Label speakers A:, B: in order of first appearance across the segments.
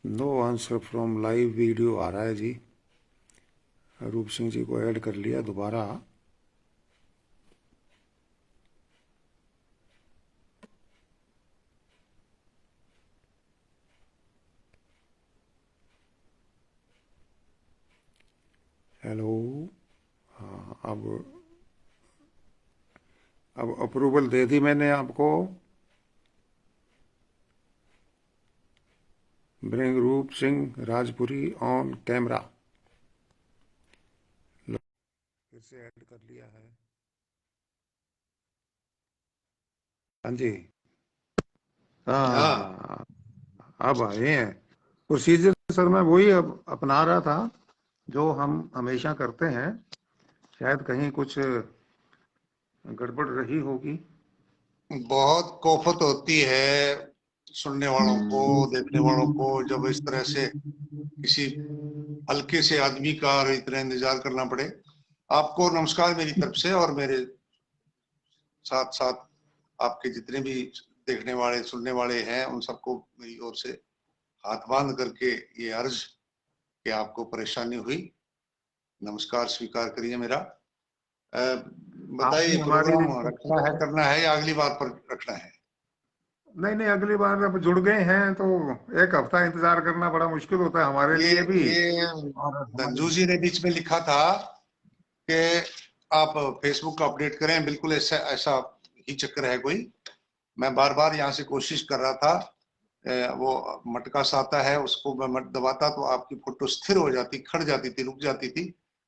A: No answer from live video आ रहा है जी। रूप सिंह जी को ऐड कर लिया दोबारा। हेलो। हाँ, अब अप्रूवल दे दी मैंने आपको। ब्रिंग रूप सिंह राजपुरी ऑन कैमरा। फिर से ऐड कर लिया है। हाँ जी।
B: हाँ,
A: हाँ, अब आए हैं। प्रोसीजर सर मैं वही अब अपना रहा था जो हम हमेशा करते हैं। शायद कहीं कुछ गड़बड़ रही होगी।
B: बहुत कोफत होती है सुनने वालों को, देखने वालों को, जब इस तरह से किसी हल्के से आदमी का इतना इंतजार करना पड़े। आपको नमस्कार मेरी तरफ से, और मेरे साथ साथ आपके जितने भी देखने वाले सुनने वाले हैं उन सबको मेरी ओर से हाथ बांध करके ये अर्ज कि आपको परेशानी हुई, नमस्कार स्वीकार करिए मेरा।
A: आपने
B: बताइए,
A: हमारी
B: प्रोग्राम रखना है, करना है, या अगली बार पर रखना है?
A: नहीं नहीं, अगली बार अब जुड़ गए हैं तो एक हफ्ता इंतजार करना बड़ा मुश्किल होता है हमारे
B: ये
A: लिए भी।
B: ये
A: और
B: धनजू
A: हमारे
B: जी ने बीच में लिखा था कि आप फेसबुक का अपडेट करें। बिल्कुल ऐसा ऐसा ही चक्कर है कोई। मैं बार बार यहाँ से कोशिश कर रहा था। वो मटका सा आता है, उसको मैं मट दबाता तो आपकी फोटो स्थिर हो जाती, खड़ जाती थी, रुक जाती थी,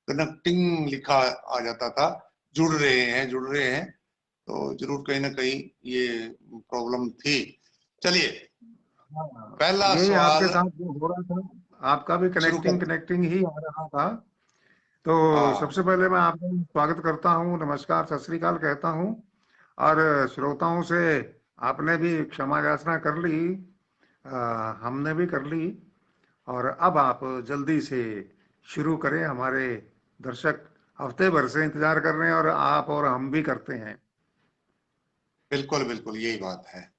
B: कनेक्टिंग लिखा आ जाता था, जुड़ रहे हैं जुड़ रहे हैं। तो जरूर कहीं ना कहीं ये प्रॉब्लम थी। चलिए, पहला
A: यही आपके
B: सवाल
A: साथ जो हो रहा था, आपका भी
B: शुरू
A: कनेक्टिंग
B: करते हैं।
A: कनेक्टिंग ही आ रहा था। तो
B: हाँ,
A: सबसे पहले मैं आपका स्वागत करता हूँ, नमस्कार सत श्री अकाल कहता हूँ। और श्रोताओं से आपने भी क्षमा याचना कर ली, हमने भी कर ली। और अब आप जल्दी से शुरू करें। हमारे दर्शक हफ्ते भर से इंतजार कर रहे हैं और आप और हम भी करते हैं।
B: बिल्कुल बिल्कुल यही बात है।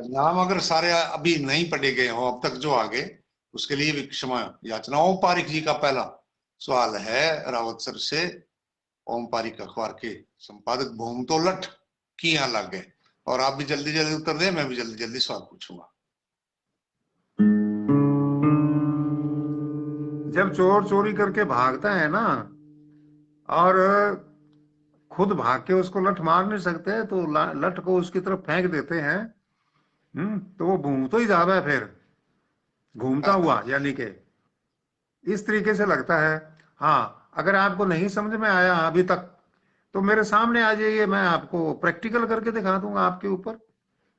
B: नाम अगर सारे अभी नहीं पढ़े गए हो अब तक जो आगे, उसके लिए भी क्षमा याचना। ओम पारिक जी का पहला सवाल है रावत सर से। ओम पारिक अखबार के संपादक भूम तो लठ की यहाँ लग गए, और आप भी जल्दी जल्दी उत्तर दें, मैं भी जल्दी जल्दी सवाल पूछूंगा।
A: जब चोर चोरी करके भागता है ना, और खुद भाग के उसको लठ मार नहीं सकते तो लठ को उसकी तरफ फेंक देते हैं। तो वो घूम तो ही जाता है फिर, घूमता हुआ, यानी कि इस तरीके से लगता है। हाँ, अगर आपको नहीं समझ में आया अभी तक तो मेरे सामने आ जाइए, मैं आपको प्रैक्टिकल करके दिखा दूंगा आपके ऊपर।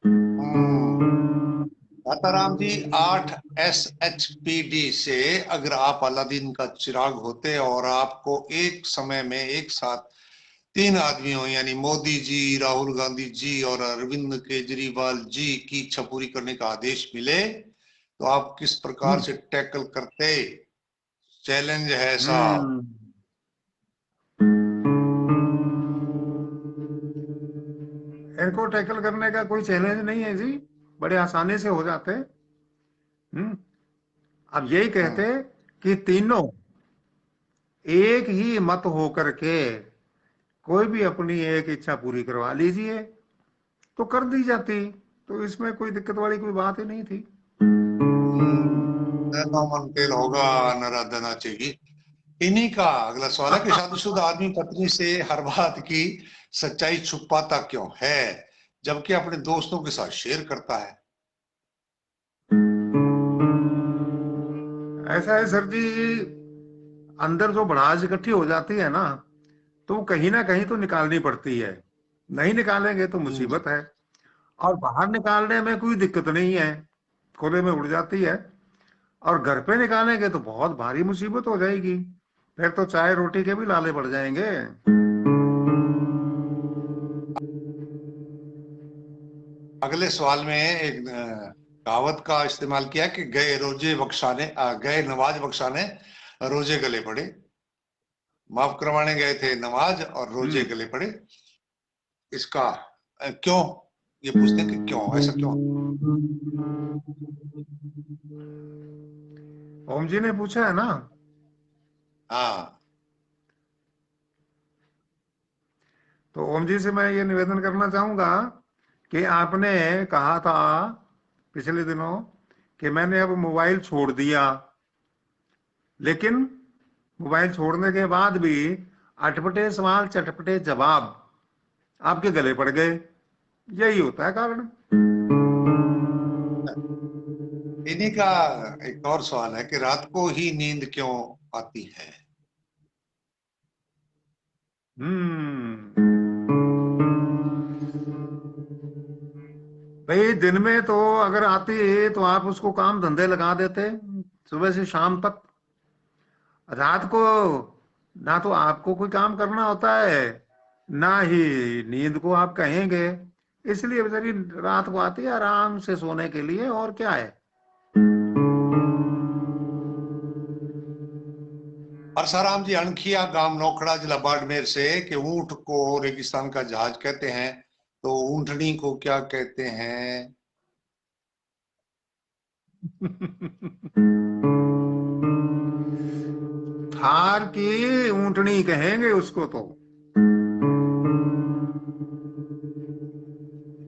B: हम्म, दाताराम जी, 8 SHPD से अगर आप अलादीन का चिराग होते और आपको एक समय में एक साथ तीन आदमियों यानी मोदी जी, राहुल गांधी जी और अरविंद केजरीवाल जी की इच्छा पूरी करने का आदेश मिले, तो आप किस प्रकार
A: हम्म
B: से टैकल करते? चैलेंज है साहब।
A: हम्म इनको टैकल करने का कोई चैलेंज नहीं है जी, बड़े आसानी से हो जाते। हम्म अब यही
B: हम्म,
A: कहते कि तीनों एक ही मत होकर के कोई भी अपनी एक इच्छा पूरी करवा लीजिए तो कर दी जाती। तो इसमें कोई दिक्कत वाली कोई बात ही नहीं थी।
B: न मन तेल होगा, न राधना चाहिए। इन्हीं का अगला सवाल है कि शादीशुदा आदमी पत्नी से हर बात की सच्चाई छुपाता क्यों है, जबकि अपने दोस्तों के साथ शेयर करता है?
A: ऐसा है सर जी, अंदर जो भड़ास इकट्ठी हो जाती है ना, तो कहीं ना कहीं तो निकालनी पड़ती है। नहीं निकालेंगे तो
B: हम्म,
A: मुसीबत है। और बाहर निकालने में कोई दिक्कत नहीं है, खुले में उड़ जाती है। और घर पे निकालेंगे तो बहुत भारी मुसीबत हो जाएगी, फिर तो चाय रोटी के भी लाले पड़ जाएंगे।
B: अगले सवाल में एक कहावत का इस्तेमाल किया कि गए नवाज बख्शाने रोजे गले पड़े। माफ करवाने गए थे नवाज और रोजे
A: हम्म
B: गले पड़े। इसका क्यों ये पूछते हैं कि क्यों, ऐसा क्यों?
A: ओम जी ने पूछा है ना।
B: हाँ।
A: तो ओम जी से मैं ये निवेदन करना चाहूंगा कि आपने कहा था पिछले दिनों कि मैंने अब मोबाइल छोड़ दिया, लेकिन मोबाइल छोड़ने के बाद भी अटपटे सवाल चटपटे जवाब आपके गले पड़ गए। यही होता है कारण।
B: इन्हीं का एक और सवाल है कि रात को ही नींद क्यों आती है?
A: हम्म। भाई दिन में तो अगर आती है तो आप उसको काम धंधे लगा देते सुबह से शाम तक। रात को ना तो आपको कोई काम करना होता है, ना ही नींद को आप कहेंगे। इसलिए बेचारी रात को आती है आराम से सोने के लिए, और क्या है।
B: परसाराम जी अणखिया गांव नौखड़ा जिला बाड़मेर से कि ऊंट को रेगिस्तान का जहाज कहते हैं, तो ऊंटनी को क्या कहते हैं?
A: थार की ऊंटनी कहेंगे उसको तो।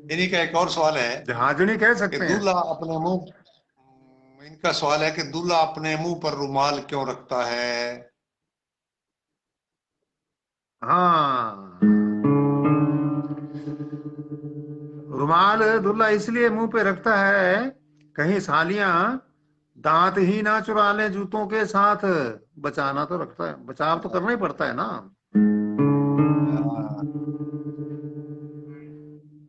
B: इन्हीं का एक और सवाल है
A: जहाजनी कह
B: कि
A: सकते हैं।
B: दूल्हा अपने मुंह इनका सवाल है कि दूल्हा अपने मुंह पर रुमाल क्यों रखता है?
A: हाँ, रुमाल दूल्हा इसलिए मुंह पे रखता है, कहीं सालियां दांत ही ना चुरा लें जूतों के साथ। बचाना तो रखता है, बचाव तो करना ही पड़ता है ना।
B: हाँ।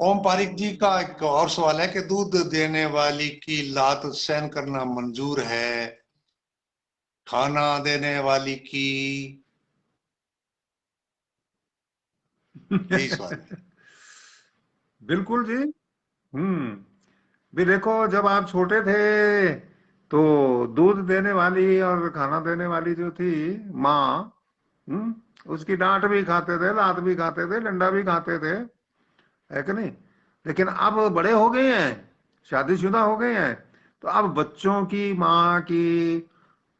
B: ओम पारिक जी का एक और सवाल है कि दूध देने वाली की लात सहन करना मंजूर है, खाना देने वाली की? यही सवाल है।
A: बिल्कुल जी। हम्म। भी देखो, जब आप छोटे थे तो दूध देने वाली और खाना देने वाली जो थी माँ, उसकी डांट भी खाते थे, लात भी खाते थे, डंडा भी खाते थे, है कि नहीं। लेकिन अब बड़े हो गए हैं, शादीशुदा हो गए हैं, तो अब बच्चों की माँ की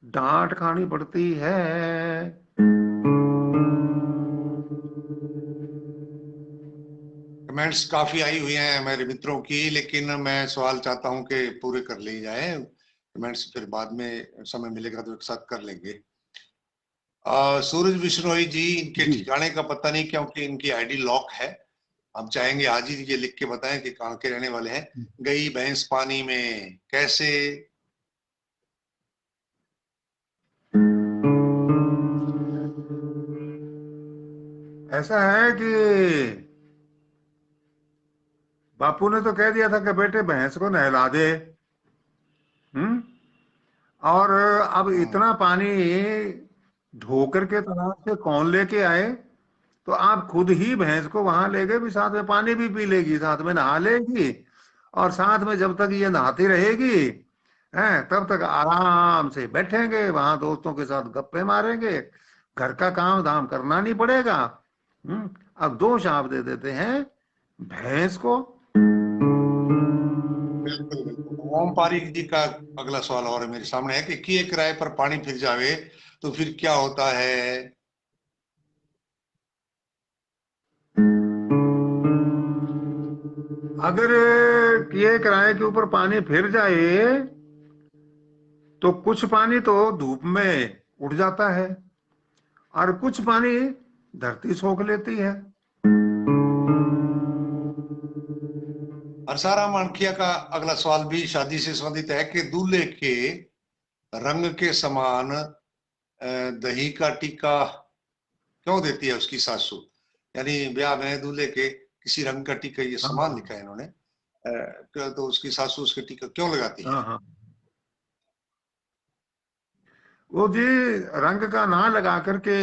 A: डांट खानी पड़ती है।
B: कमेंट्स काफी आई हुई हैं मेरे मित्रों की, लेकिन मैं सवाल चाहता हूं कि पूरे कर लिए जाए। कमेंट्स फिर बाद में समय मिलेगा तो एक साथ कर लेंगे। सूरज बिश्नोई जी, इनके
A: जी।
B: ठिकाने का पता नहीं क्योंकि इनकी आईडी लॉक है। हम चाहेंगे आज ही ये लिख के बताएं कि कहाँ के रहने वाले हैं। गई भैंस पानी में कैसे?
A: ऐसा है कि बापू ने तो कह दिया था कि बेटे भैंस को नहला दे। हम्म। और अब
B: हम्म।
A: इतना पानी ढोकर के तालाब से कौन लेके आए। तो आप खुद ही भैंस को वहां ले गए, भी साथ में पानी भी पी लेगी, साथ में नहा लेगी, और साथ में जब तक ये नहाती रहेगी हैं तब तक आराम से बैठेंगे वहां, दोस्तों के साथ गप्पे मारेंगे, घर का काम धाम करना नहीं पड़ेगा। अब दोष आप दे देते हैं भैंस को।
B: बिल्कुल बिल्कुल। ओम पारिक जी का अगला सवाल और मेरे सामने है कि किए किराए पर पानी फिर जावे तो फिर क्या होता है?
A: अगर किए किराए के ऊपर पानी फिर जाए तो कुछ पानी तो धूप में उड़ जाता है, और कुछ पानी धरती सोख लेती है।
B: हरसाराम मानकिया का अगला सवाल भी शादी से संबंधित है कि दूल्हे के रंग के समान दही का टीका क्यों देती है उसकी सासू? यानी ब्याह में दूल्हे के किसी रंग का टीका, ये समान
A: हाँ
B: लिखा है इन्होंने, तो उसकी सासू उसके टीका क्यों लगाती है?
A: हाँ हाँ। वो जी रंग का ना लगा करके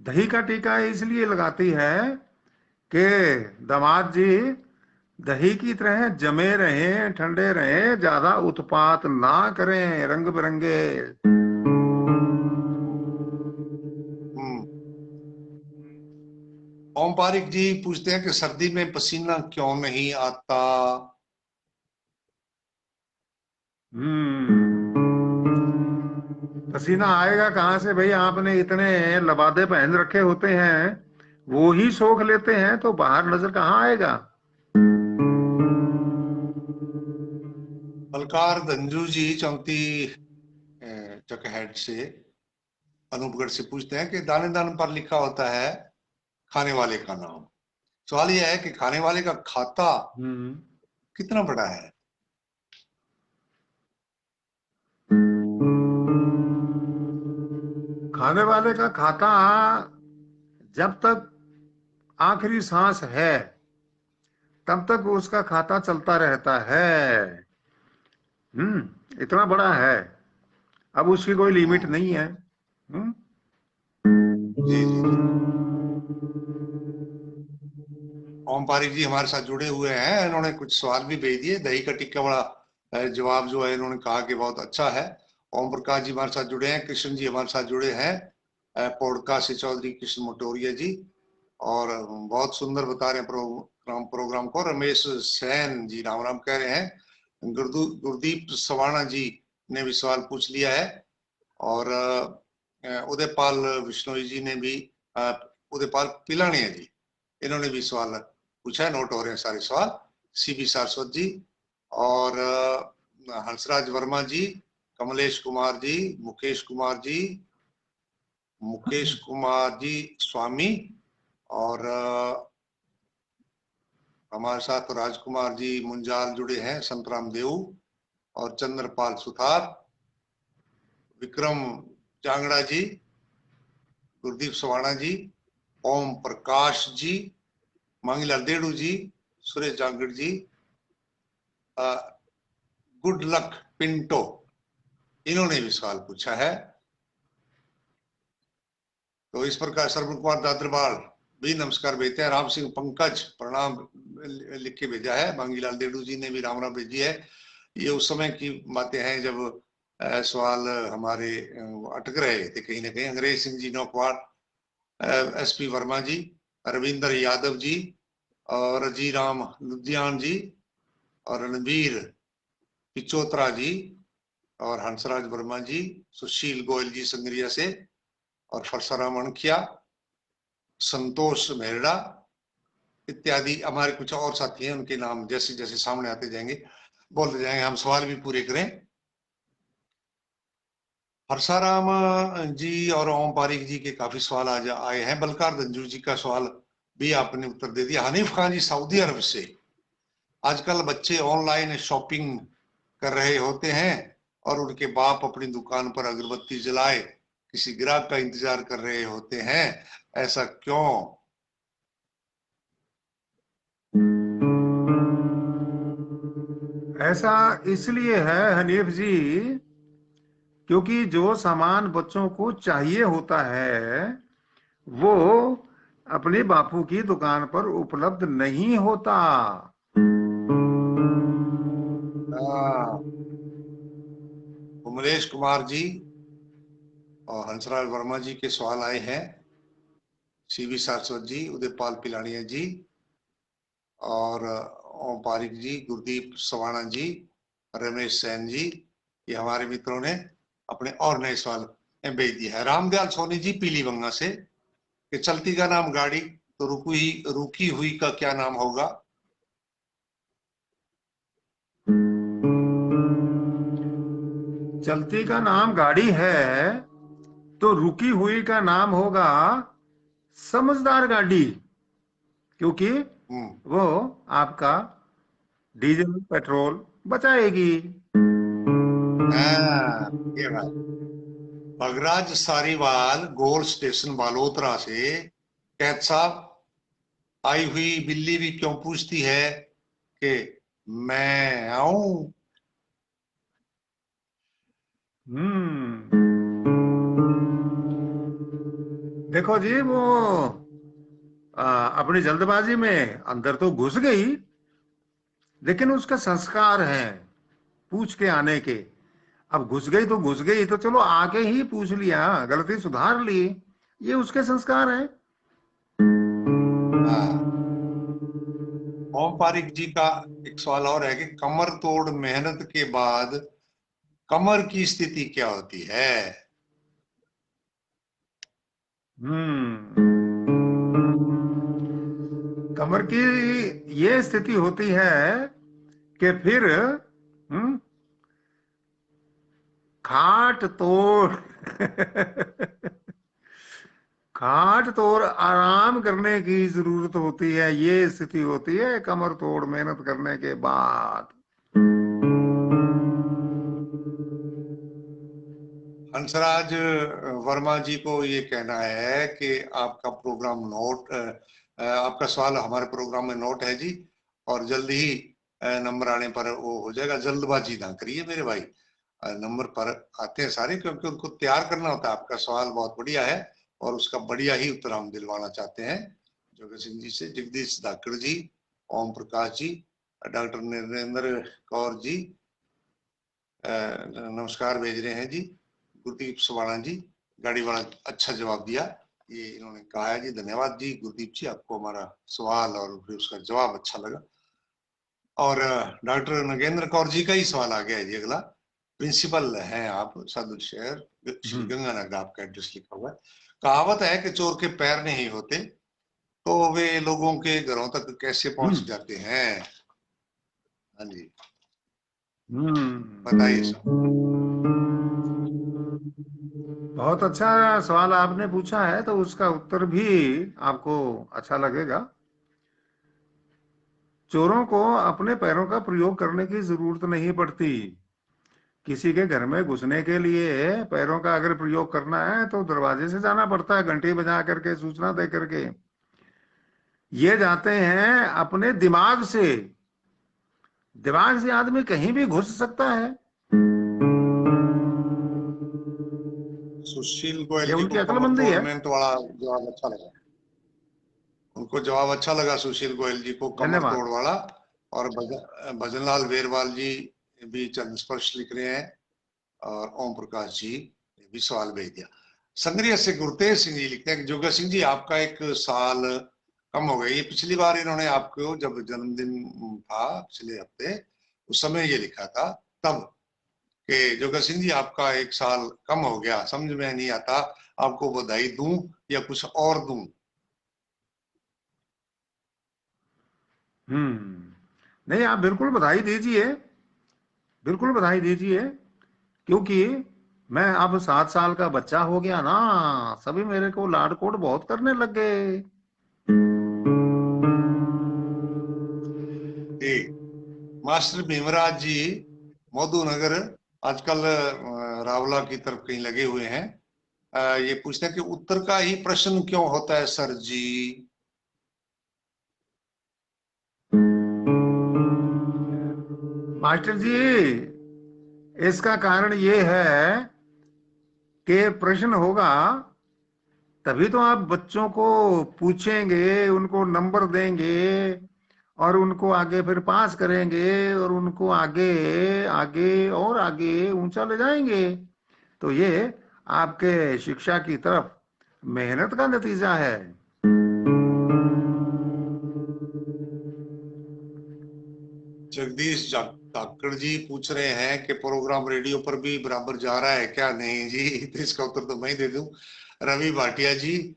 A: दही का टीका इसलिए लगाती है कि दामाद जी दही की तरह जमे रहें, ठंडे रहें, ज्यादा उत्पात ना करें, रंग बिरंगे।
B: हम्म। ओम पारिक जी पूछते हैं कि सर्दी में पसीना क्यों नहीं आता।
A: पसीना आएगा कहाँ से भाई? आपने इतने लबादे पहन रखे होते हैं, वो ही सोख लेते हैं, तो बाहर नजर कहाँ आएगा?
B: बलकार धंजू जी 34 चकहेड से, अनूपगढ़ से पूछते हैं कि दाने दाने पर लिखा होता है खाने वाले का नाम। सवाल यह है कि खाने वाले का खाता कितना बड़ा है?
A: खाने वाले का खाता जब तक आखिरी सांस है तब तक उसका खाता चलता रहता है। इतना बड़ा है, अब उसकी कोई लिमिट
B: हम्म,
A: नहीं है।
B: जी जी जी। ओम पारिक जी हमारे साथ जुड़े हुए हैं, इन्होंने कुछ सवाल भी भेज दिए। दही का टिक्का बड़ा जवाब जो है इन्होंने कहा कि बहुत अच्छा है। ओम प्रकाश जी हमारे साथ जुड़े हैं, कृष्ण जी हमारे साथ जुड़े हैं, पौड़का से चौधरी कृष्ण मोटोरिया जी, और बहुत सुंदर बता रहे हैं प्रोग्राम को। रमेश सैन जी राम राम कह रहे हैं। गुरदीप सवाणा जी ने भी सवाल पूछ लिया है, और उदयपाल विश्नोई जी ने भी, उदयपाल पिलानिया जी, इन्होंने भी सवाल पूछा है। नोट हो रहे हैं सारे सवाल। सीबी सारस्वत जी और हंसराज वर्मा जी, कमलेश कुमार जी, मुकेश कुमार जी स्वामी, और हमारे साथ राजकुमार जी मुंजाल जुड़े हैं, संतराम देव और चंद्रपाल सुथार, विक्रम जांगड़ा जी, गुरदीप सवाणा जी, ओम प्रकाश जी, मांगीलाल देड़ू जी, सुरेश जांगड़ जी, गुड लक पिंटो, इन्होंने भी सवाल पूछा है। तो इस प्रकार सरवन कुमार दादरबाल भी नमस्कार भेजते हैं। राम सिंह पंकज प्रणाम लिख के भेजा है। मांगीलाल देड़ू जी ने भी राम राम भेजी है। ये उस समय की बातें हैं जब सवाल हमारे अटक रहे थे कहीं ना कहीं। अंग्रेज सिंह जी नौकवाड़, एसपी वर्मा जी, रविंद्र यादव जी, और जी राम लुधियान जी, और रणबीर पिचोत्रा जी, और हंसराज वर्मा जी, सुशील गोयल जी संगरिया से, और फरसाराम अणखिया, संतोष मेहरा इत्यादि हमारे कुछ और साथी हैं। उनके नाम जैसे जैसे सामने आते जाएंगे बोलते जाएंगे, हम सवाल भी पूरे करें। हर्षाराम जी और ओम पारिक जी के काफी सवाल आज आए हैं। बलकार धंजू जी का सवाल भी आपने उत्तर दे दिया। हनीफ खान जी सऊदी अरब से, आजकल बच्चे ऑनलाइन शॉपिंग कर रहे होते हैं और उनके बाप अपनी दुकान पर अगरबत्ती जलाए किसी ग्राहक का इंतजार कर रहे होते हैं, ऐसा क्यों?
A: ऐसा इसलिए है हनीफ जी, क्योंकि जो सामान बच्चों को चाहिए होता है वो अपने बापू की दुकान पर उपलब्ध नहीं होता।
B: उमरेश कुमार जी और हंसराज वर्मा जी के सवाल आए हैं। सीवी सारस्वत जी, उदयपाल पिलानिया जी, और ओम पारिक जी, गुरदीप सवाणा जी, रमेश सैन जी, ये हमारे मित्रों ने अपने और नए सवाल भेज दिए हैं। रामदयाल सोनी जी पीलीबंगा से, कि चलती का नाम गाड़ी तो रुकी हुई का क्या नाम होगा?
A: चलती का नाम गाड़ी है तो रुकी हुई का नाम होगा समझदार गाड़ी, क्योंकि
B: हम्म,
A: वो आपका डीजल पेट्रोल बचाएगी।
B: हाँ, ये बात। भगराज सारीवाल गोल स्टेशन बालोतरा से, कैद साहब आई हुई बिल्ली भी क्यों पूछती है कि मैं आऊं?
A: हम्म देखो जी, वो अपनी जल्दबाजी में अंदर तो घुस गई, लेकिन उसका संस्कार है पूछ के आने के। अब घुस गई तो घुस गई, तो चलो आके ही पूछ लिया, गलती सुधार ली, ये उसके संस्कार है।
B: ओम पारिक जी का एक सवाल और है कि कमर तोड़ मेहनत के बाद कमर की स्थिति क्या होती है?
A: कमर की ये स्थिति होती है कि फिर खाट तोड़ खाट तोड़ आराम करने की जरूरत होती है। ये स्थिति होती है कमर तोड़ मेहनत करने के बाद।
B: हंसराज वर्मा जी को ये कहना है कि आपका प्रोग्राम नोट, आपका सवाल हमारे प्रोग्राम में नोट है जी, और जल्द ही नंबर आने पर वो हो जाएगा। जल्दबाजी ना करिए मेरे भाई, नंबर पर आते हैं सारे, क्योंकि उनको तैयार करना होता है। आपका सवाल बहुत बढ़िया है और उसका बढ़िया ही उत्तर हम दिलवाना चाहते हैं जोगी सिंह जी से। जगदीश धाकड़ जी, ओम प्रकाश जी, डॉक्टर नरेंद्र कौर जी नमस्कार भेज रहे हैं जी। गुरदीप सवाणा जी, गाड़ी वाला अच्छा जवाब दिया, ये इन्होंने कहा है जी। धन्यवाद जी गुरदीप जी, आपको हमारा सवाल और फिर उसका जवाब अच्छा लगा। और डॉक्टर नगेंद्र कौर जी का ही सवाल आ गया है जी अगला। प्रिंसिपल हैं आप, सादुल शहर, श्री गंगानगर आपका एड्रेस लिखा हुआ है। कहावत है कि चोर के पैर नहीं होते, तो वे लोगों के घरों तक कैसे पहुंच जाते हैं? हाँ जी, बताइए सर।
A: बहुत अच्छा सवाल आपने पूछा है, तो उसका उत्तर भी आपको अच्छा लगेगा। चोरों को अपने पैरों का प्रयोग करने की जरूरत नहीं पड़ती। किसी के घर में घुसने के लिए पैरों का अगर प्रयोग करना है तो दरवाजे से जाना पड़ता है, घंटी बजा करके, सूचना दे करके। ये जाते हैं अपने दिमाग से। दिमाग से आदमी कहीं भी घुस सकता है।
B: सुशील गोयल
A: ये
B: जी
A: उनकी
B: को कमर
A: अक्लमंदी
B: तोड़
A: है।
B: मेहनत वाला जवाब अच्छा लगा, उनको जवाब अच्छा लगा सुशील गोयल जी को, कमर
A: धन्यवाद।
B: तोड़ वाला। और भजनलाल वेरवाल जी भी चरण स्पर्श लिख रहे हैं, और ओम प्रकाश जी ने भी सवाल भेज दिया। संग्रिया से गुरतेज सिंह जी लिखते हैं कि जोगा सिंह जी आपका एक साल कम हो गया। ये पिछली बार इन्होंने आपको जब जन्मदिन था पिछले हफ्ते, उस समय ये लिखा था तब कि जोगा सिंह जी आपका एक साल कम हो गया। समझ में नहीं आता आपको बधाई दूं या कुछ और दूं।
A: नहीं, आप बिल्कुल बधाई दीजिए, बिल्कुल बधाई दीजिए। क्योंकि मैं अब 7 साल का बच्चा हो गया ना, सभी मेरे को लाडकोड बहुत करने लग गए।
B: जी, मास्टर भीमराज जी मधु नगर आजकल रावला की तरफ कहीं लगे हुए हैं। ये पूछते हैं कि उत्तर का ही प्रश्न क्यों होता है सर जी?
A: मास्टर जी, इसका कारण ये है कि प्रश्न होगा तभी तो आप बच्चों को पूछेंगे, उनको नंबर देंगे और उनको आगे फिर पास करेंगे और उनको आगे आगे और आगे ऊंचा ले जाएंगे। तो ये आपके शिक्षा की तरफ मेहनत का नतीजा है।
B: जगदीश धाकड़ जी पूछ रहे हैं कि प्रोग्राम रेडियो पर भी बराबर जा रहा है क्या? नहीं जी, तो इसका उत्तर तो मैं ही दे दूं। रवि भाटिया जी,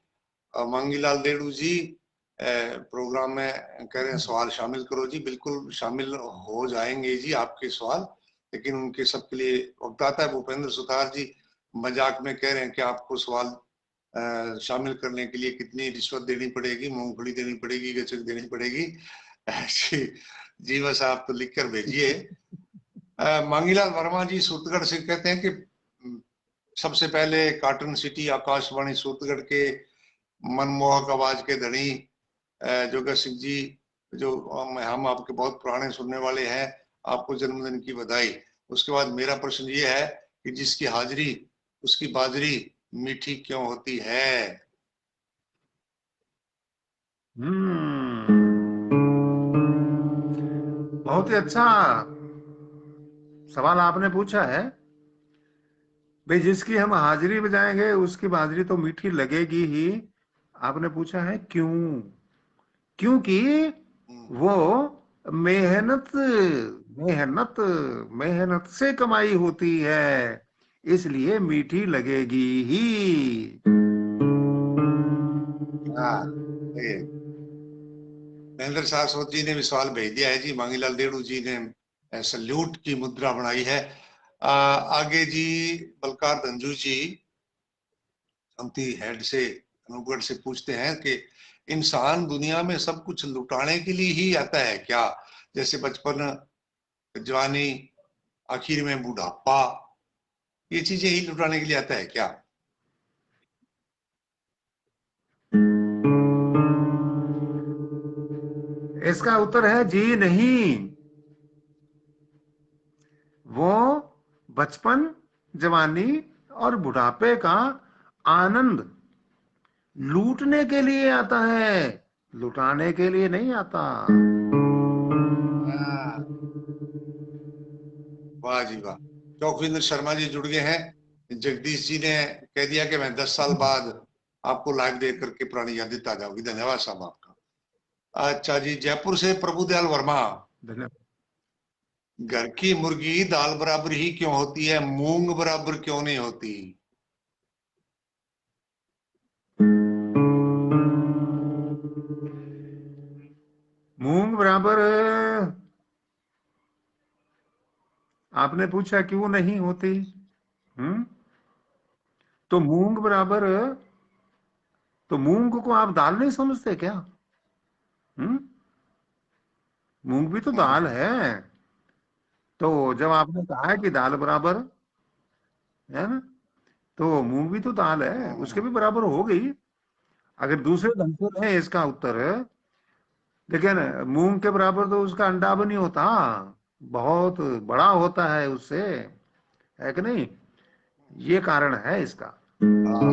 B: मांगीलाल देड़ू जी प्रोग्राम में कह रहे हैं सवाल शामिल करो जी। बिल्कुल शामिल हो जाएंगे जी आपके सवाल, लेकिन उनके सबके लिए वक्त आता है। भूपेंद्र सुतार जी मजाक में कह रहे हैं कि आपको सवाल शामिल करने के लिए कितनी रिश्वत देनी पड़ेगी, मूंगफली देनी पड़ेगी, गचक देनी पड़ेगी? जी, जी बस आप तो लिख कर भेजिए। मांगीलाल वर्मा जी सूरतगढ़ से कहते हैं कि सबसे पहले कार्टून सिटी आकाशवाणी सूरतगढ़ के मनमोहक आवाज के धनी जोगा सिंह जी, जो हम आपके बहुत पुराने सुनने वाले हैं, आपको जन्मदिन की बधाई। उसके बाद मेरा प्रश्न ये है कि जिसकी हाजिरी उसकी बाजरी मीठी क्यों होती है?
A: बहुत ही अच्छा सवाल आपने पूछा है। भाई, जिसकी हम हाजिरी बजाएंगे उसकी बाजरी तो मीठी लगेगी ही। आपने पूछा है क्यों? क्योंकि वो मेहनत मेहनत मेहनत से कमाई होती है, इसलिए मीठी लगेगी ही।
B: हाँ, सही है। महेंद्र सारस्वत जी ने भी सवाल भेज दिया है जी। मांगीलाल देड़ू जी ने सल्यूट की मुद्रा बनाई है। आगे जी बलकार धंजू जी हम्टी हेड से अनूपगढ़ से पूछते हैं कि इंसान दुनिया में सब कुछ लुटाने के लिए ही आता है क्या? जैसे बचपन, जवानी, आखिर में बुढ़ापा, ये चीजें ही लुटाने के लिए आता है क्या?
A: इसका उत्तर है जी नहीं। वो बचपन, जवानी और बुढ़ापे का आनंद लूटने के लिए आता है, लुटाने के लिए नहीं आता।
B: हाँ, वाह जी वाह। चौकविंदर शर्मा जी जुड़ गए हैं। जगदीश जी ने कह दिया कि मैं 10 साल बाद आपको लाइव देख करके पुरानी यादें ताजा होगी। धन्यवाद साहब आपका। अच्छा जी, जयपुर से प्रभुदयाल वर्मा,
A: धन्यवाद।
B: घर की मुर्गी दाल बराबर ही क्यों होती है, मूंग बराबर क्यों नहीं होती?
A: मूंग बराबर आपने पूछा क्यों नहीं होती? हम्म तो मूंग बराबर, तो मूंग को आप दाल नहीं समझते क्या? हम्म मूंग भी तो दाल
B: हम्म,
A: है। तो जब आपने कहा है कि दाल बराबर है ना, तो मूंग भी तो दाल है, उसके
B: हम्म,
A: भी बराबर हो गई। अगर दूसरे ढंग से है इसका उत्तर, लेकिन मूंग के बराबर तो उसका अंडा भी नहीं होता, बहुत बड़ा होता है उससे, है कि नहीं? ये कारण है इसका।
B: हाँ,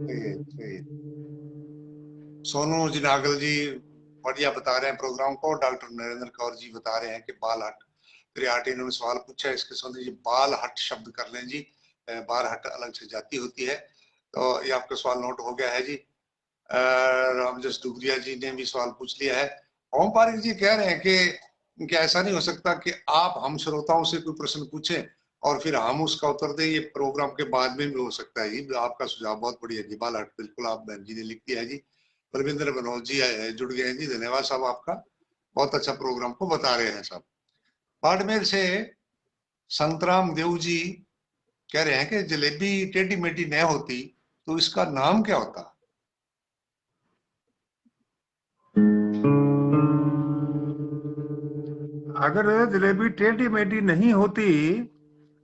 B: सही है, सही है। सोनू जी नागल जी बढ़िया बता रहे हैं प्रोग्राम को। डॉक्टर नरेंद्र कौर जी बता रहे हैं कि बाल हट त्रियाटी, इन्होंने सवाल पूछा है इसके संबंध जी। बाल हट शब्द कर लें जी। बाल हट अलग से जाति होती है। तो ये आपका सवाल नोट हो गया है जी। रामजस डुगरिया जी ने भी सवाल पूछ लिया है। ओम पारिक जी कह रहे हैं कि ऐसा नहीं हो सकता कि आप हम श्रोताओं से कोई प्रश्न पूछें और फिर हम उसका उत्तर दें। ये प्रोग्राम के बाद में भी हो सकता है जी। आपका सुझाव बहुत बढ़िया जी। बाल हट बिल्कुल आप बहन जी ने लिख दिया है जी। बलविंदर बनोज जी जुड़ गए हैं जी। धन्यवाद साहब आपका। बहुत अच्छा प्रोग्राम को बता रहे हैं साहब। बाड़मेर से संतराम देव जी कह रहे हैं कि जलेबी टेढ़ी मेढ़ी न होती तो इसका नाम क्या होता?
A: अगर जलेबी टेढ़ी मेढ़ी नहीं होती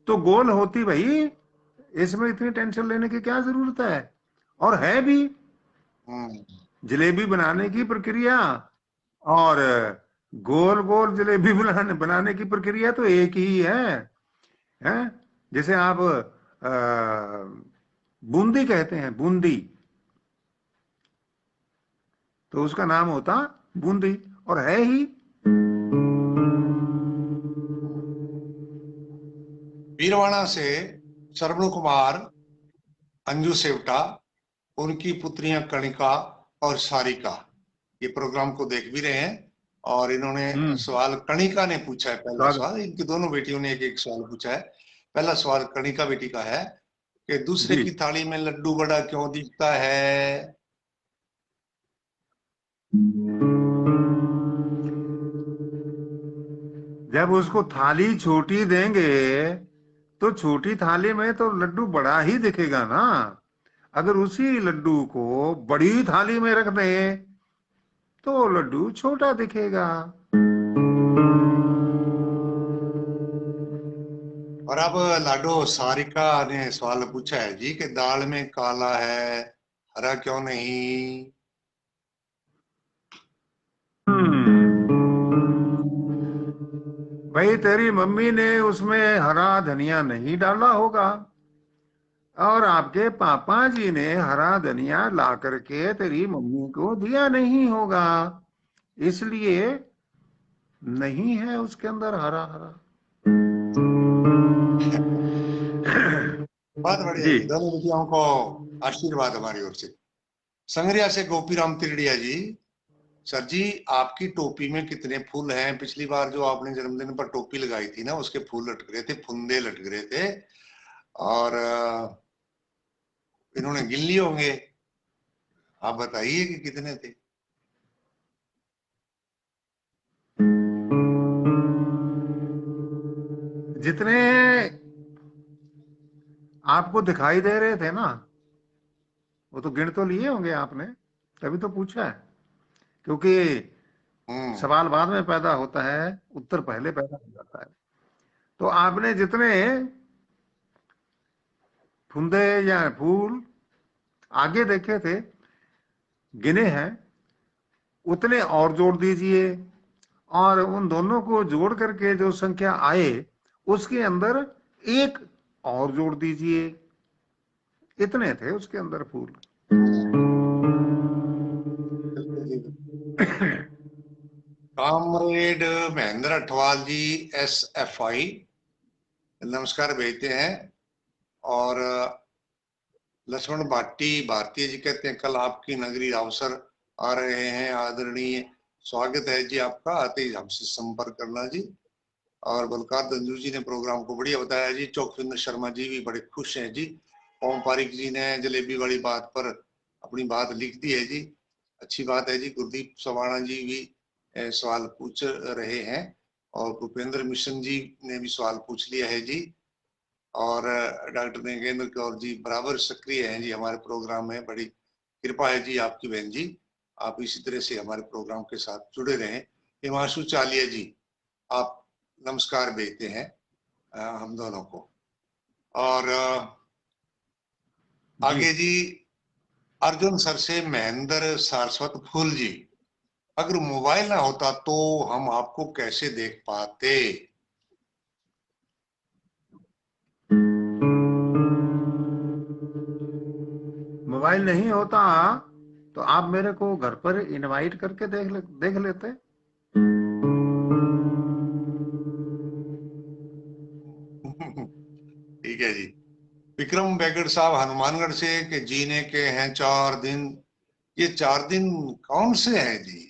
A: तो गोल होती भाई। इसमें इतनी टेंशन लेने की क्या जरूरत है? और है भी।
B: हम्म,
A: जलेबी बनाने की प्रक्रिया और गोल गोल जलेबी बनाने बनाने की प्रक्रिया तो एक ही है? जैसे आप बूंदी कहते हैं, बूंदी, तो उसका नाम होता बूंदी, और है ही।
B: वीरवाड़ा से सरवण कुमार, अंजू सेवटा, उनकी पुत्रियां कणिका और सारिका ये प्रोग्राम को देख भी रहे हैं। और इन्होंने
A: हम्म
B: सवाल कणिका ने पूछा है। पहला
A: स्वागत।
B: सवाल इनकी दोनों बेटियों ने एक एक सवाल पूछा है। पहला सवाल कणिका बेटी का है कि दूसरे
A: जी।
B: की थाली में लड्डू बड़ा क्यों दिखता है?
A: जब उसको थाली छोटी देंगे तो छोटी थाली में तो लड्डू बड़ा ही दिखेगा ना। अगर उसी लड्डू को बड़ी थाली में रख दें तो लड्डू छोटा दिखेगा।
B: और अब लाडो सारिका ने सवाल पूछा है जी कि दाल में काला है, हरा क्यों नहीं?
A: भाई तेरी मम्मी ने उसमें हरा धनिया नहीं डाला होगा, और आपके पापा जी ने हरा धनिया ला करके तेरी मम्मी को दिया नहीं होगा, इसलिए नहीं है उसके अंदर हरा हरा।
B: बहुत बढ़िया
A: जी।
B: जी। दोनों बेटियों को आशीर्वाद हमारी ओर से। संगरिया से गोपीराम तिरड़िया जी सर जी आपकी टोपी में कितने फूल हैं? पिछली बार जो आपने जन्मदिन पर टोपी लगाई थी ना, उसके फूल लटक रहे थे, फुंदे लटक रहे थे, और इन्होंने गिन लिए होंगे। आप बताइए कि कितने थे?
A: जितने आपको दिखाई दे रहे थे ना, वो तो गिन तो लिए होंगे आपने, तभी तो पूछा है। क्योंकि
B: हम्म।
A: सवाल बाद में पैदा होता है, उत्तर पहले पैदा हो जाता है। तो आपने जितने फुंदे या फूल आगे देखे थे, गिने हैं, उतने और जोड़ दीजिए, और उन दोनों को जोड़ करके जो संख्या आए उसके अंदर एक और जोड़ दीजिए। इतने थे उसके अंदर फूल।
B: बिल्कुल जी। कॉमरेड महेंद्र अठवाल जी, SFI, नमस्कार भेजते हैं। और लक्ष्मण भाटी भारतीय जी कहते हैं कल आपकी नगरी अवसर आ रहे हैं, आदरणीय स्वागत है जी आपका, आते ही हमसे संपर्क करना जी। और बलकार दंजू जी ने प्रोग्राम को बढ़िया बताया जी। चौकविंदर शर्मा जी भी बड़े खुश हैं जी। ओम पारिक जी ने जलेबी वाली बात पर अपनी बात लिख दी है जी, अच्छी बात है जी। गुरदीप सवाणा जी भी सवाल पूछ रहे हैं, और भूपेंद्र मिशन जी ने भी सवाल पूछ लिया है जी। और डॉक्टर नगेंद्र कौर जी बराबर सक्रिय हैं जी हमारे प्रोग्राम में, बड़ी कृपा है जी आपकी बहन जी। आप इसी तरह से हमारे प्रोग्राम के साथ जुड़े रहें। हिमांशु चालिया जी, आप नमस्कार भेजते हैं हम दोनों को। और
A: जी,
B: आगे जी अर्जुन सर से महेंद्र सारस्वत फूल जी, अगर मोबाइल ना होता तो हम आपको कैसे देख पाते?
A: मोबाइल नहीं होता तो आप मेरे को घर पर इनवाइट करके देख लेते।
B: ठीक है जी। विक्रम बेगड़ साहब हनुमानगढ़ से कि जीने के हैं 4 दिन। ये 4 दिन कौन से हैं जी?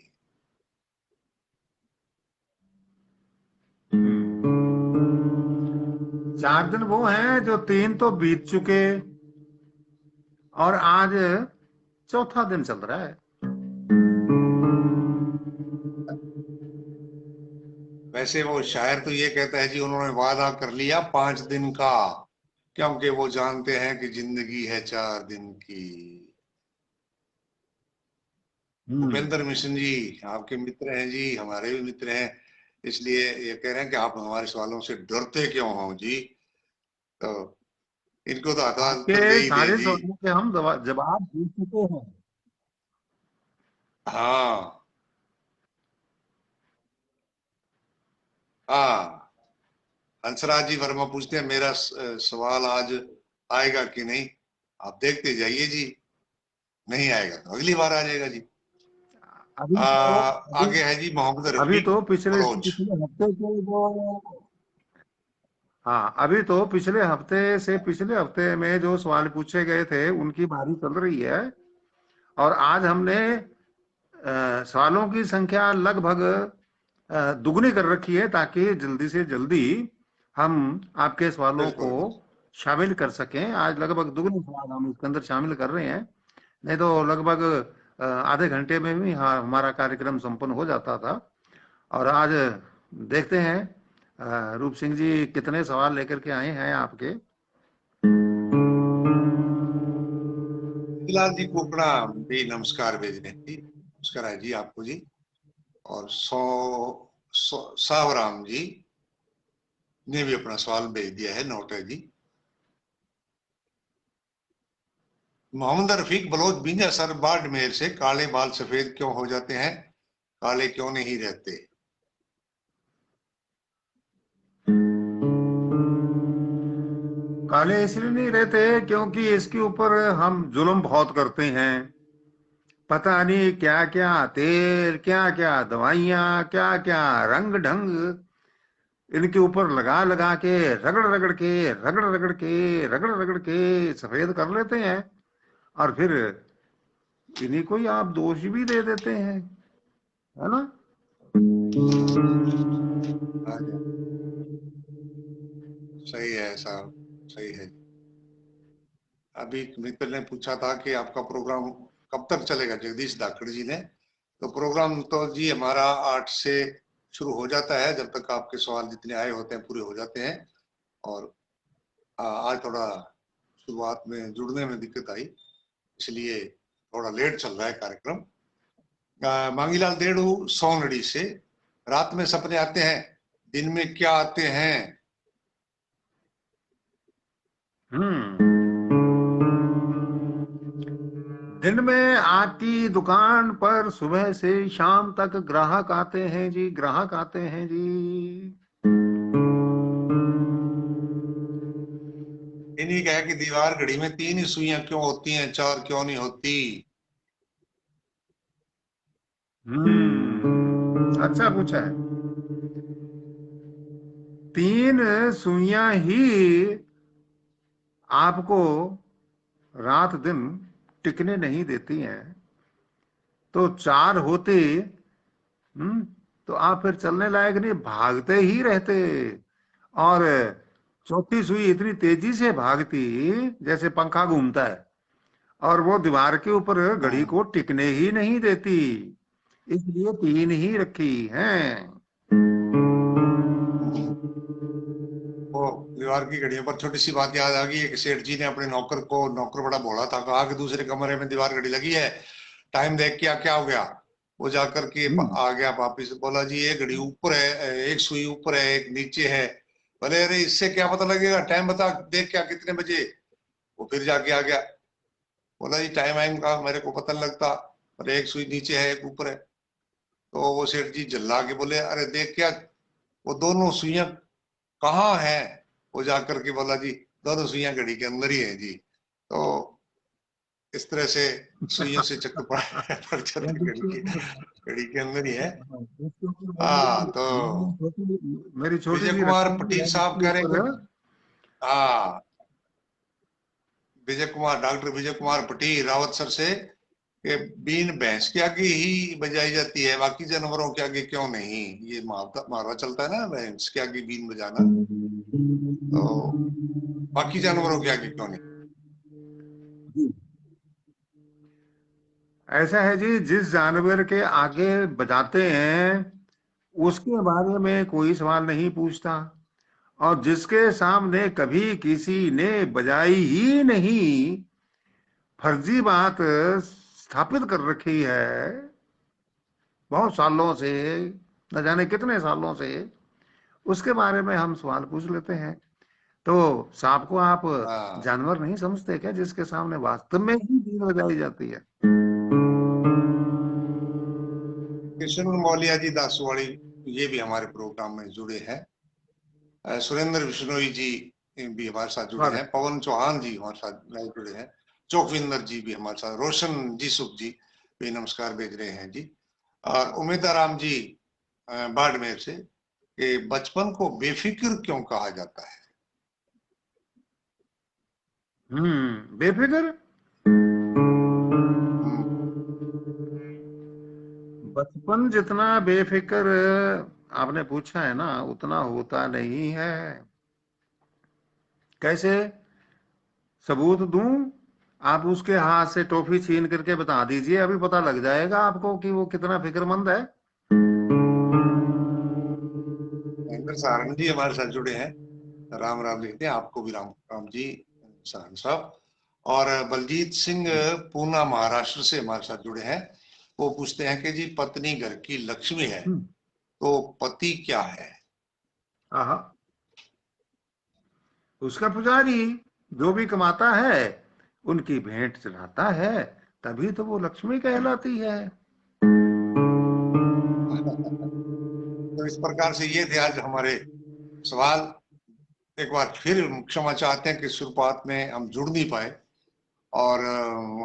A: चार दिन वो हैं जो तीन तो बीत चुके, और आज चौथा दिन चल रहा है।
B: वैसे वो शायर तो ये कहता है जी उन्होंने वादा कर लिया 5 दिन का, क्योंकि वो जानते हैं कि जिंदगी है 4 दिन की।
A: हम्म।
B: भूपेंद्र मिशन जी आपके मित्र हैं जी, हमारे भी मित्र हैं, इसलिए ये कह रहे हैं कि आप हमारे सवालों से डरते क्यों हो जी। तो इनको तो
A: आपके
B: हथौड़ दे ही दे
A: सारे
B: जी।
A: सवालों के हम जवाब दे चुके हैं।
B: हाँ हाँ। हंसराज जी वर्मा पूछते हैं मेरा सवाल आज आएगा कि नहीं? आप देखते जाइए जी, नहीं आएगा तो अगली बार आ जाएगा जी।
A: अभी तो अभी
B: आगे है जी मोहम्मद
A: अभी
B: रफीक
A: तो पिछले से
B: बलोच।
A: पिछले हफ्ते के जो, हाँ, अभी तो पिछले हफ्ते से पिछले हफ्ते में जो सवाल पूछे गए थे उनकी बारी चल रही है। और आज हमने सवालों की संख्या लगभग दुगनी कर रखी है, ताकि जल्दी से जल्दी हम आपके सवालों को
B: बिल्कुल बिल्कुल।
A: शामिल कर सकें। आज लगभग दुगने सवाल हम इसके अंदर शामिल कर रहे हैं। नहीं तो लगभग आधे घंटे में भी हाँ हमारा कार्यक्रम संपन्न हो जाता था। और आज देखते हैं रूप सिंह जी कितने सवाल लेकर के आए हैं आपके।
B: फिलहाल जी कोकड़ा भी नमस्कार भेज रहे हैं जी, नमस्कार है जी आपको जी। और सावराम जी ने भी अपना सवाल भेज दिया है, नोट है जी। मोहम्मद रफीक बलोच बींजा सर बाड़मेर से, काले बाल सफेद क्यों हो जाते हैं, काले क्यों नहीं रहते?
A: काले इसलिए नहीं रहते क्योंकि इसके ऊपर हम जुल्म बहुत करते हैं। पता नहीं क्या क्या तेल, क्या क्या दवाइयां, क्या क्या रंग ढंग इनके ऊपर लगा लगा के, रगड़ रगड़ के, रगड़ रगड़ के, रगड़ रगड़ के सफेद कर लेते हैं। और फिर इन्हीं को ही आप दोष भी दे देते हैं। है ना।
B: हाँ जी, सही है साहब, सही है। अभी मित्र ने पूछा था कि आपका प्रोग्राम कब तक चलेगा, जगदीश धाकड़ जी ने। तो प्रोग्राम तो जी हमारा 8 से शुरू हो जाता है, जब तक आपके सवाल जितने आए होते हैं पूरे हो जाते हैं। और आज थोड़ा शुरुआत में जुड़ने में दिक्कत आई, इसलिए थोड़ा लेट चल रहा है कार्यक्रम। मांगीलाल देड़ू सोनड़ी से, रात में सपने आते हैं, दिन में क्या आते हैं?
A: दिन में आती दुकान पर सुबह से शाम तक ग्राहक आते हैं जी, ग्राहक आते हैं जी।
B: इन्हीं कहा कि दीवार घड़ी में 3 ही सुइयां क्यों होती हैं, 4 क्यों नहीं होती?
A: अच्छा पूछा है। 3 सुइयां ही आपको रात दिन टिकने नहीं देती हैं, तो 4 होते, हम्म तो आप फिर चलने लायक नहीं, भागते ही रहते। और चौथी सुई इतनी तेजी से भागती जैसे पंखा घूमता है, और वो दीवार के ऊपर घड़ी
B: हम्म,
A: को टिकने ही नहीं देती, इसलिए 3 ही रखी हैं।
B: वो दीवार की घड़ियों पर छोटी सी बात याद आ गई। एक सेठ जी ने अपने नौकर को, नौकर बड़ा भोला था, कहा कि दूसरे कमरे में दीवार घड़ी लगी है, टाइम देख के क्या हो गया? वो जाकर के
A: हम्म।
B: आ गया वापिस, बोला जी ये घड़ी ऊपर है, एक सुई ऊपर है, एक नीचे है। बोले अरे इससे क्या पता लगेगा, टाइम बता, देख क्या कितने बजे? वो फिर जाके आ गया, बोला जी टाइम वाइम का मेरे को पता नहीं लगता, पर एक सुई नीचे है एक ऊपर है। तो वो सेठ जी जल्ला के बोले अरे देख क्या, वो दोनों सुइयां कहाँ है? वो जाकर के बोला जी दोनों सुइयां घड़ी के अंदर ही है जी। तो इस तरह से सुइयों से चक्कर पड़ जाता है, घड़ी के अंदर ही है। हाँ तो
A: मेरी छोटी
B: विजय
A: सी
B: कुमार
A: रखी हुई
B: पटेल
A: है
B: साहब
A: जिसके
B: कह रहे
A: ऊपर।
B: हैं कि हाँ, विजय कुमार, डॉक्टर विजय कुमार पटेल रावत सर से, कि बीन भैंस के आगे ही बजाई जाती है, बाकी जानवरों के आगे क्यों नहीं? ये मारवा चलता है ना, भैंस के आगे बीन बजाना, तो बाकी जानवरों के आगे क्यों नहीं?
A: ऐसा है जी, जिस जानवर के आगे बजाते हैं उसके बारे में कोई सवाल नहीं पूछता, और जिसके सामने कभी किसी ने बजाई ही नहीं, फर्जी बात स्थापित कर रखी है बहुत सालों से, न जाने कितने सालों से, उसके बारे में हम सवाल पूछ लेते हैं। तो सांप को आप
B: हाँ,
A: जानवर नहीं समझते क्या, जिसके सामने वास्तव में ही बीन बजाई जाती है?
B: कृष्ण मौलिया जी दासवाड़ी, ये भी हमारे प्रोग्राम में जुड़े हैं। सुरेंद्र बिश्नोई जी भी हमारे साथ जुड़े हैं,
A: स्वागत।
B: पवन चौहान जी हमारे साथ लाइव जुड़े हैं, चौकविंदर जी भी हमारे साथ, रोशन जी सुख जी भी नमस्कार भेज रहे हैं जी। और उमेदाराम जी बाड़मेर से, कि बचपन को बेफिक्र क्यों कहा जाता है?
A: बेफिक्र।
B: हम्म,
A: बचपन जितना बेफिक्र आपने पूछा है ना, उतना होता नहीं है। कैसे? सबूत दूं? आप उसके हाथ से टॉफी छीन करके बता दीजिए, अभी पता लग जाएगा आपको कि वो कितना फिक्रमंद है।
B: महेंद्र सारण जी हमारे साथ जुड़े हैं, राम राम लिखते हैं, आपको भी राम राम जी सारण साहब। और बलजीत सिंह पूना महाराष्ट्र से हमारे साथ जुड़े हैं। वो पूछते हैं कि जी पत्नी घर की लक्ष्मी है,
A: हम्म,
B: तो पति क्या है?
A: आहा, उसका पुजारी, जो भी कमाता है उनकी भेंट चढ़ाता है, तभी तो वो लक्ष्मी कहलाती है।
B: तो इस प्रकार से ये थे आज हमारे सवाल। एक बार फिर क्षमा चाहते हैं कि शुरुआत में हम जुड़ नहीं पाए, और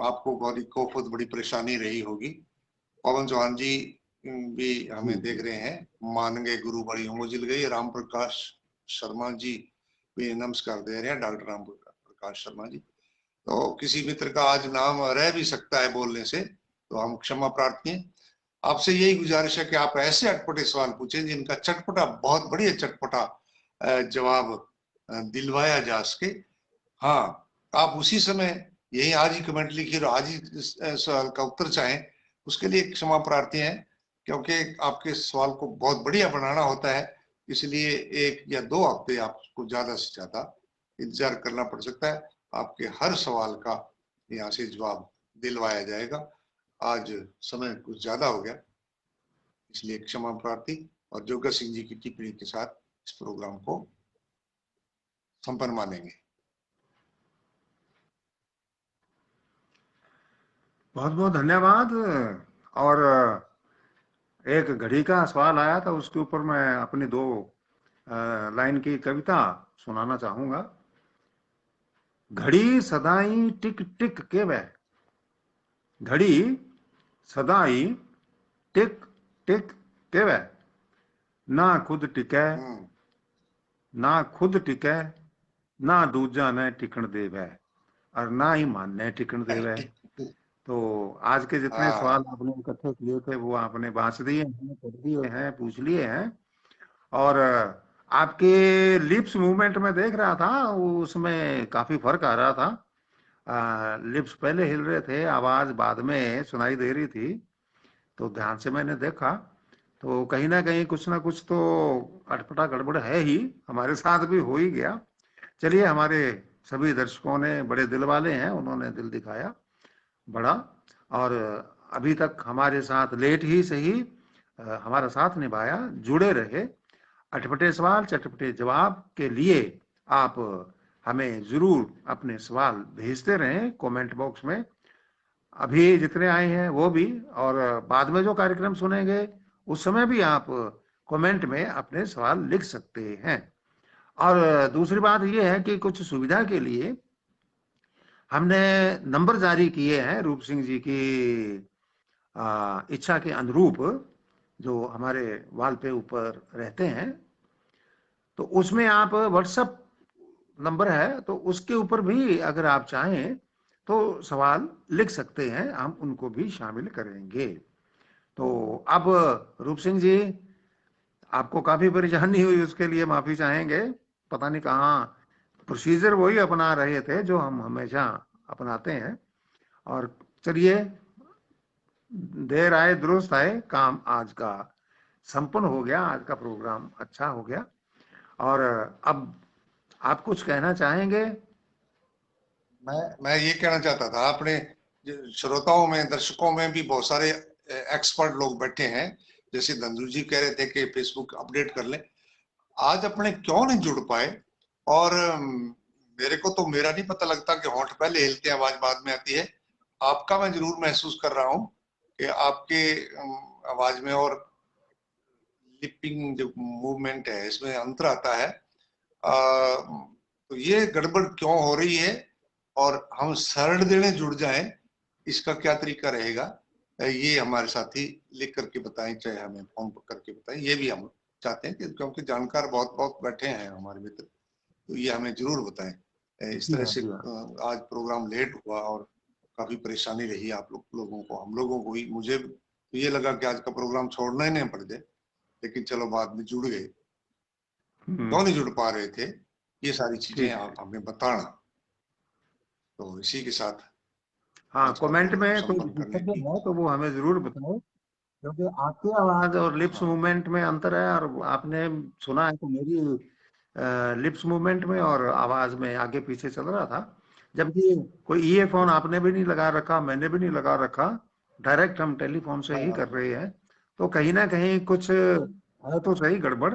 B: आपको बड़ी कोफत बड़ी परेशानी रही होगी। पवन चौहान जी भी हमें देख रहे हैं, मान गए गुरु बड़ी उमजिल गई। राम प्रकाश शर्मा जी भी नमस्कार दे रहे हैं, डॉक्टर राम प्रकाश शर्मा जी। तो किसी मित्र का आज नाम रह भी सकता है बोलने से, तो हम क्षमा प्रार्थी हैं। आपसे यही गुजारिश है कि आप ऐसे अटपटे सवाल पूछें जिनका चटपटा, बहुत बढ़िया चटपटा जवाब दिलवाया जा सके। हाँ, आप उसी समय यही आज ही कमेंट लिखिए और आज ही इस सवाल का उत्तर चाहें, उसके लिए क्षमा प्रार्थी हैं, क्योंकि आपके सवाल को बहुत बढ़िया बनाना होता है, इसलिए 1 या 2 हफ्ते आपको ज्यादा से ज्यादा इंतजार करना पड़ सकता है। आपके हर सवाल का यहाँ से जवाब दिलवाया जाएगा। आज समय कुछ ज्यादा हो गया, इसलिए क्षमा प्रार्थी, और जोगा सिंह जी की टिप्पणी के साथ इस प्रोग्राम को संपन्न मानेंगे।
A: बहुत बहुत धन्यवाद। और एक घड़ी का सवाल आया था, उसके ऊपर मैं अपनी 2 लाइन की कविता सुनाना चाहूंगा। घड़ी सदाई टिक टिक के वह, घड़ी सदाई टिक टिक के वह, ना खुद टिकै, ना खुद टिकै, ना दूजा ने टिकन देवे, और ना ही मान ने टिकन देवे। तो आज के जितने सवाल आपने इकट्ठे किए थे वो आपने बांच दिए हैं, पढ़ दिए हैं, पूछ लिए हैं। और आपके लिप्स मूवमेंट में देख रहा था, उसमें काफी फर्क आ रहा था। लिप्स पहले हिल रहे थे, आवाज बाद में सुनाई दे रही थी। तो ध्यान से मैंने देखा, तो कहीं ना कहीं कुछ ना कुछ तो अटपटा गड़बड़ है ही, हमारे साथ भी हो ही गया। चलिए, हमारे सभी दर्शकों ने बड़े दिल वाले हैं, उन्होंने दिल दिखाया बड़ा, और अभी तक हमारे साथ लेट ही सही हमारा साथ निभाया, जुड़े रहे। अटपटे सवाल चटपटे जवाब के लिए आप हमें जरूर अपने सवाल भेजते रहें कमेंट बॉक्स में। अभी जितने आए हैं वो भी, और बाद में जो कार्यक्रम सुनेंगे उस समय भी आप कमेंट में अपने सवाल लिख सकते हैं। और दूसरी बात यह है कि कुछ सुविधा के लिए हमने नंबर जारी किए हैं रूप सिंह जी की इच्छा के अनुरूप, जो हमारे वाल पे ऊपर रहते हैं। तो उसमें आप व्हाट्सएप नंबर है, तो उसके ऊपर भी अगर आप चाहें तो सवाल लिख सकते हैं, हम उनको भी शामिल करेंगे। तो अब रूप सिंह जी, आपको काफी परेशानी हुई, उसके लिए माफी चाहेंगे। पता नहीं कहाँ प्रोसीजर वही अपना रहे थे जो हम हमेशा अपनाते हैं। और चलिए, देर आए दुरुस्त आए, काम आज का संपन्न हो गया, आज का प्रोग्राम अच्छा हो गया। और अब आप कुछ कहना चाहेंगे?
B: मैं ये कहना चाहता था, आपने श्रोताओं में, दर्शकों में भी बहुत सारे एक्सपर्ट लोग बैठे हैं, जैसे धंधु जी कह रहे थे कि फेसबुक अपडेट कर लें, आज अपने क्यों नहीं जुड़ पाए। और मेरे को तो मेरा नहीं पता लगता कि होंठ पहले हिलते हैं, आवाज बाद में आती है। आपका मैं जरूर महसूस कर रहा हूँ कि आपके आवाज में और लिपिंग जो मूवमेंट है इसमें अंतर आता है। तो ये गड़बड़ क्यों हो रही है, और हम शरण देने जुड़ जाएं, इसका क्या तरीका रहेगा, ये हमारे साथी लिख करके बताएं, चाहे हमें फोन करके बताएं। ये भी हम चाहते हैं कि, क्योंकि जानकार बहुत बहुत बैठे हैं हमारे मित्र, तो ये हमें जरूर बताएं। इस
A: जी
B: तरह
A: हाँ,
B: से
A: जी हाँ।
B: आज प्रोग्राम लेट हुआ और काफी परेशानी रही आप लोगों को, हम लोगों को ही। मुझे तो ये लगा कि आज का प्रोग्राम छोड़ना ही नहीं पड़ जाए, लेकिन चलो बाद में जुड़ गए। क्यों नहीं जुड़ पा रहे थे, ये सारी चीजें
A: ठीक है।
B: आप हमें बताना। तो इसी के साथ
A: हाँ,
B: आज का
A: कमेंट
B: प्रोग्राम
A: में कोई
B: संपन्न करने
A: विशेषज्ञ
B: की।
A: है तो वो हमें जरूर बताओ, क्योंकि आपकी आवाज और लिप्स
B: हाँ,
A: मूवमेंट में अंतर है। और आपने सुना है कि मेरी लिप्स मूवमेंट में और आवाज में आगे पीछे चल रहा था, जबकि कोई ईयरफोन आपने भी नहीं लगा रखा, मैंने भी नहीं लगा रखा, डायरेक्ट हम टेलीफोन से ही कर
B: हाँ,
A: रहे हैं। तो कहीं ना कहीं कुछ है तो सही गड़बड़।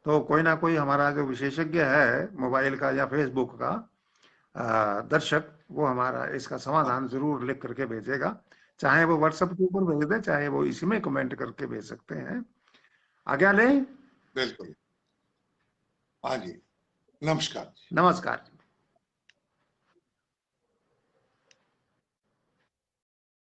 A: तो कोई ना कोई हमारा जो विशेषज्ञ है मोबाइल का या फेसबुक का दर्शक, वो हमारा इसका
B: हाँ,
A: समाधान जरूर लिख करके भेजेगा। चाहे वो व्हाट्सएप के ऊपर भेज दे, चाहे वो इसी में कमेंट करके भेज सकते हैं। आज्ञा लें।
B: बिल्कुल। हाँ जी, नमस्कार।
A: नमस्कार।